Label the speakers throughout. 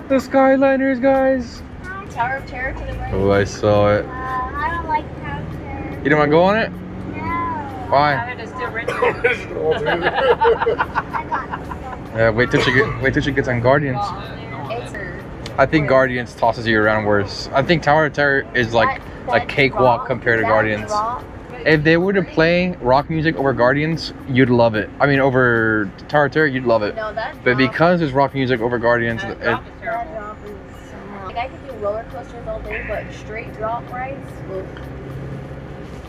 Speaker 1: The Skyliners, guys.
Speaker 2: Tower of Terror to the right.
Speaker 1: Oh, I saw it.
Speaker 3: I don't like Tower of Terror.
Speaker 1: You don't want to go on it?
Speaker 3: No.
Speaker 1: Why?
Speaker 3: I got
Speaker 1: Yeah, wait till she gets on Guardians. I think Guardians tosses you around worse. I think Tower of Terror is like a cakewalk compared to Guardians. If they were to play rock music over Guardians, you'd love it. I mean, over Tower of Terror, you'd love it.
Speaker 2: No, that
Speaker 1: But because there's rock music over Guardians,
Speaker 2: that drop is terrible. Like I could do roller coasters all day, but straight drop rides. Oof.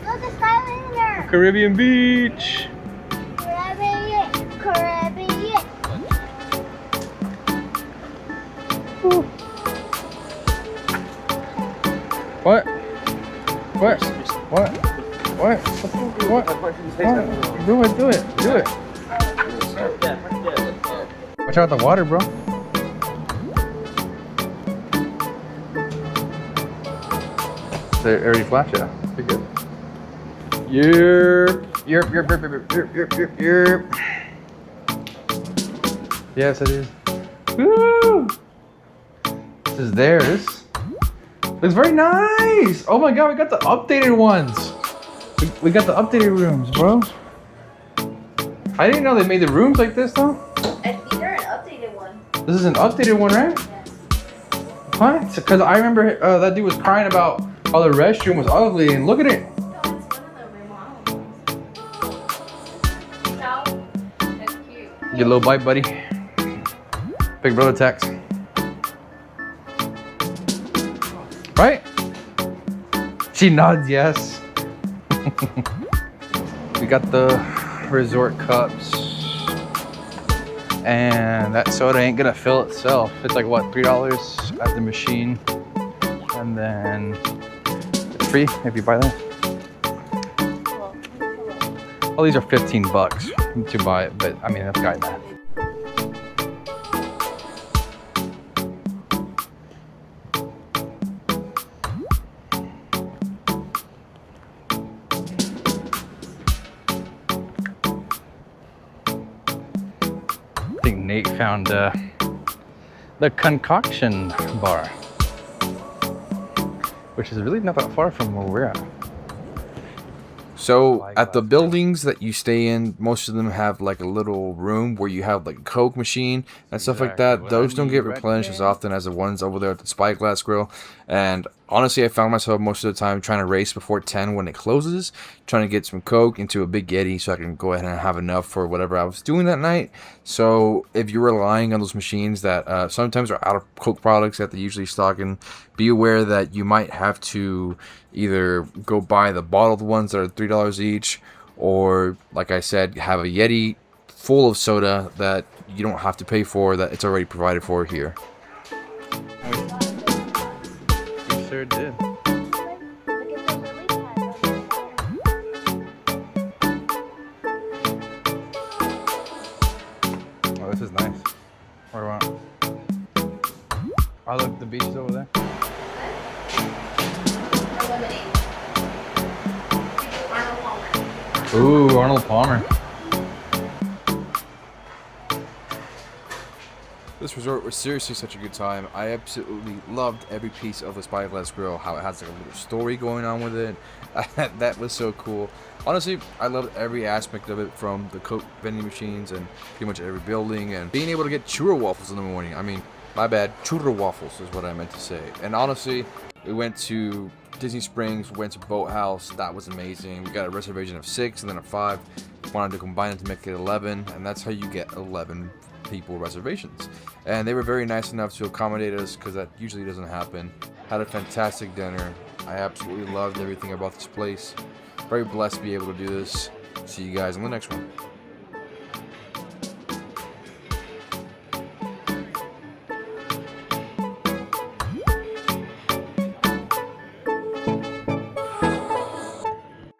Speaker 3: Look, the Skyliner.
Speaker 1: Caribbean Beach.
Speaker 3: Caribbean. Caribbean.
Speaker 1: What? What? What? What? What? Do it, do it, do it. Watch out the water, bro. They already flashed it. Be good. Yerp. Yes, it is. Woo! This is theirs. Looks very nice. Oh my god, we got the updated ones. We got the updated rooms, bro. I didn't know they made the rooms like this though.
Speaker 2: And these are an updated one.
Speaker 1: This is an updated one, right?
Speaker 2: Yes.
Speaker 1: What? Because I remember that dude was crying about how the restroom was ugly, and look at it.
Speaker 2: No, it's one of the remodeled ones. No, that's cute.
Speaker 1: Get a little bite, buddy. Big brother text. Right? She nods yes. We got the resort cups. And that soda ain't gonna fill itself. It's like what, $3 at the machine. And then it's free if you buy that. All these are $15 to buy it, but I mean that's guy math. I think Nate found the concoction bar, which is really not that far from where we're at.
Speaker 4: So at the buildings that you stay in, most of them have like a little room where you have like a Coke machine and stuff like that. Those don't get replenished as often as the ones over there at the Spyglass Grill. And honestly, I found myself most of the time trying to race before 10 when it closes, trying to get some Coke into a big Yeti so I can go ahead and have enough for whatever I was doing that night. So if you're relying on those machines that sometimes are out of Coke products that they usually stock in, be aware that you might have to either go buy the bottled ones that are $3 each, or like I said, have a Yeti full of soda that you don't have to pay for, that it's already provided for here.
Speaker 1: You sure did.
Speaker 3: Look at the lily pad.
Speaker 1: Oh, this is nice. Where do I want? Oh, look, the beach is over there. Ooh, Arnold Palmer.
Speaker 4: This resort was seriously such a good time. I absolutely loved every piece of the Spyglass Grill, how it has like a little story going on with it. That was so cool. Honestly, I loved every aspect of it, from the Coke vending machines and pretty much every building, and being able to get churro waffles in the morning. I mean, my bad, churro waffles is what I meant to say. And honestly, we went to Disney Springs, went to Boathouse. That was amazing. We got a reservation of 6 and then a 5. Wanted to combine it to make it 11, and that's how you get 11 people reservations. And they were very nice enough to accommodate us, because that usually doesn't happen. Had a fantastic dinner. I absolutely loved everything about this place. Very blessed to be able to do this. See you guys in the next one.